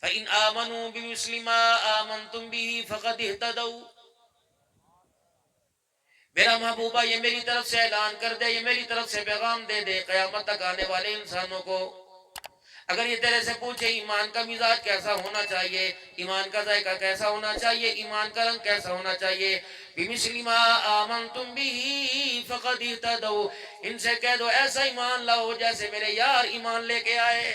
فَإِنْ آمَنُوا بِمِثْلِ مَا آمَنْتُمْ بِهِ فَقَدِ اهْتَدَوْا. میرا محبوبہ یہ میری طرف سے اعلان کر دے، یہ میری طرف سے پیغام دے دے قیامت تک آنے والے انسانوں کو. اگر یہ تیرے سے پوچھے ایمان کا مزاج کیسا ہونا چاہیے، ایمان کا ذائقہ کیسا ہونا چاہیے، ایمان کا رنگ کیسا ہونا چاہیے، بِمِثْلِ مَا آمَنْتُمْ بِهِ فَقَدِ اهْتَدَوْا، ان سے کہہ دو ایسا ایمان لاؤ جیسے میرے یار ایمان لے کے آئے.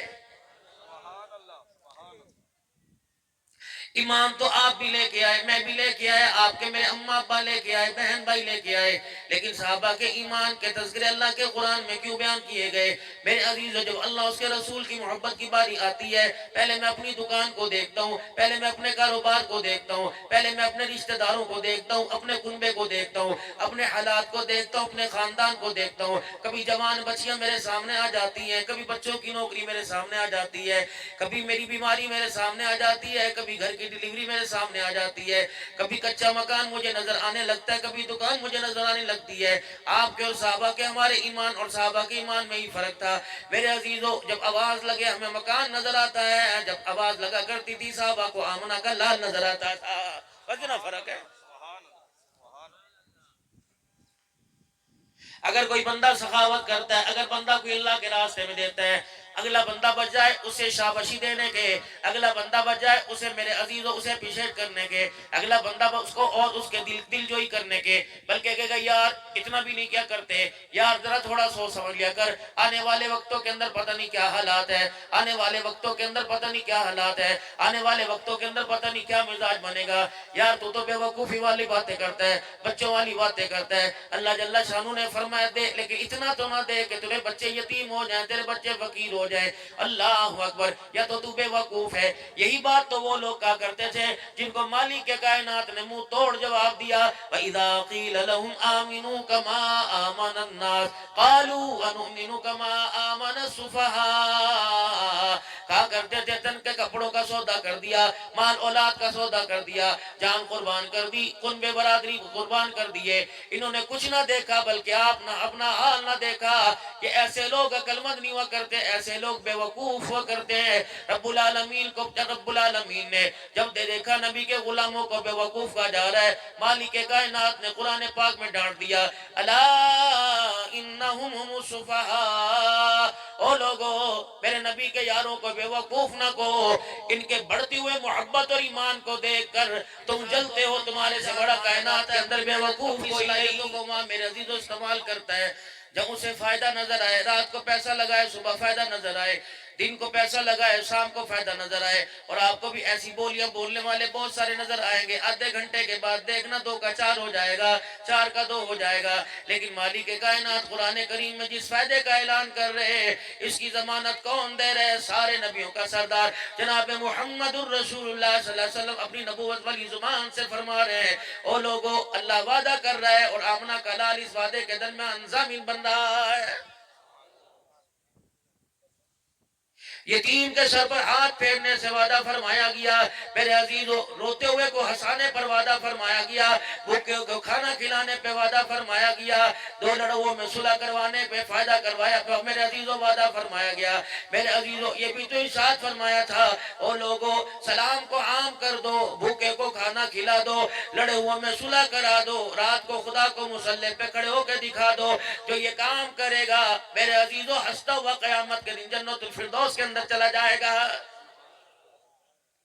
ایمان تو آپ بھی لے کے آئے، میں بھی لے کے آئے، آپ کے میرے اماں ابا لے کے آئے، بہن بھائی لے کے آئے، لیکن صحابہ کے ایمان کے تذکرے اللہ کے قرآن میں کیوں بیان کیے گئے؟ میرے عزیزو، جب اللہ اس کے رسول کی محبت کی باری آتی ہے، پہلے میں اپنی دکان کو دیکھتا ہوں، پہلے میں اپنے کاروبار کو دیکھتا ہوں، پہلے میں اپنے رشتہ داروں کو دیکھتا ہوں، اپنے کنبے کو دیکھتا ہوں، اپنے حالات کو دیکھتا ہوں، اپنے خاندان کو دیکھتا ہوں. کبھی جوان بچیاں میرے سامنے آ جاتی ہیں، کبھی بچوں کی نوکری میرے سامنے آ جاتی ہے، کبھی میری بیماری میرے سامنے آ جاتی ہے، کبھی گھر کی ڈیلیوری میرے سامنے آ جاتی ہے، کبھی کچا مکان مجھے نظر آنے لگتا ہے، کبھی دکان مجھے نظر آنے لگتی ہے. آپ کے اور صحابہ کے، ہمارے ایمان اور صحابہ کے ایمان میں ہی فرق تھا. میرے عزیزو، جب آواز لگے ہمیں مکان نظر آتا ہے، جب آواز لگا کرتی تھی صحابہ کو آمنہ کا لال نظر آتا تھا. کتنا فرق ہے. اگر کوئی بندہ سخاوت کرتا ہے، اگر بندہ کوئی اللہ کے راستے میں دیتا ہے، اگلا بندہ بچ جائے اسے شاباشی دینے کے، اگلا بندہ بچ جائے اسے میرے عزیزوں اسے اپریشیٹ کرنے کے، اگلا بندہ اس کو اور اس کے دل جوئی کرنے کے، بلکہ کہے گا یار اتنا بھی نہیں کیا کرتے، یار ذرا تھوڑا سوچ سمجھ لیا کر، آنے والے وقتوں کے اندر پتہ نہیں کیا حالات ہے، آنے والے وقتوں کے اندر پتہ نہیں کیا حالات ہے، آنے والے وقتوں کے اندر پتہ نہیں کیا مزاج بنے گا. یار تو بے وقوفی والی باتیں کرتا ہے، بچوں والی باتیں کرتا ہے. اللہ جل شانہ نے فرمایا دے، لیکن اتنا تو نہ دے کہ تیرے بچے یتیم ہو جائیں، تیرے بچے فقیر ہو جائیں. اللہ اکبر. یا تو بے وقوف ہے. یہی بات تو وہ لوگ کہا کرتے تھے جن کو مالک کائنات نے منہ توڑ جواب دیا، وَإِذَا قِيلَ لَهُمْ آمِنُوا كَمَا آمَنَ النَّاسُ قَالُوا وَنُؤْمِنُ كَمَا آمَنَ السُّفَهَاءُ. کہا کرتے تھے تن کے کپڑوں کا سودا کر دیا، مال اولاد کا سودا کر دیا، جان قربان کر دی، کنبے برادری قربان کر دیے. انہوں نے کچھ نہ دیکھا بلکہ آپ نہ اپنا حال نہ دیکھا کہ ایسے لوگ عقل مند نہیں ہوا کرتے، ایسے لوگ بے وقوف ہوا کرتے ہیں. رب العالمین نے جب دیکھا نبی کے غلاموں کو بے وقوف کہا جا رہا ہے، مالک کائنات نے قرآن پاک میں ڈانٹ دیا، الا انہم هم السفہاء. او لوگو، میرے نبی کے یاروں کو بے وقوف نہ کہو. ان کے بڑھتی ہوئے محبت اور ایمان کو دیکھ کر تم جلتے ہو، تمہارے سے بڑا کائنات کے اندر بے وقوف کوئی نہیں. کو ماں میرے عزیز و استعمال کرتا ہے، جب اسے فائدہ نظر آئے، رات کو پیسہ لگائے صبح فائدہ نظر آئے، دن کو پیسہ لگائے شام کو فائدہ نظر آئے. اور آپ کو بھی ایسی بولیاں بولنے والے بہت سارے نظر آئیں گے. آدھے گھنٹے کے بعد دیکھنا 2 کا 4 ہو جائے گا، 4 کا 2 ہو جائے گا. لیکن مالک کائنات قرآن کریم میں جس فائدے کا اعلان کر رہے ہیں، اس کی ضمانت کون دے رہے ہیں؟ سارے نبیوں کا سردار جناب محمد الرسول اللہ صلی اللہ علیہ وسلم اپنی نبوت والی زبان سے فرما رہے ہیں، او لوگو اللہ وعدہ کر رہا ہے اور آمنہ کا لال اس وعدے کے درمیان ضامن بن رہا ہے. یتیم کے سر پر ہاتھ پھیرنے سے وعدہ فرمایا گیا. میرے عزیزو، روتے ہوئے کو ہنسانے پر وعدہ فرمایا گیا، بھوکے کو کھانا کھلانے پہ وعدہ فرمایا گیا، 2 لڑووں میں صلح کروانے پہ فائدہ کروایا تو میرے عزیزو وعدہ فرمایا گیا. میرے عزیزو، یہ بھی تو ارشاد فرمایا تھا، او لوگو سلام کو عام کر دو، بھوکے کو کھانا کھلا دو، لڑے ہوئے میں صلح کرا دو، رات کو خدا کو مصلی پہ کھڑے ہو کے دکھا دو. جو یہ کام کرے گا میرے عزیزو ہنستا ہوا قیامت کے دن جنت الفردوس کے اندر چلا جائے گا.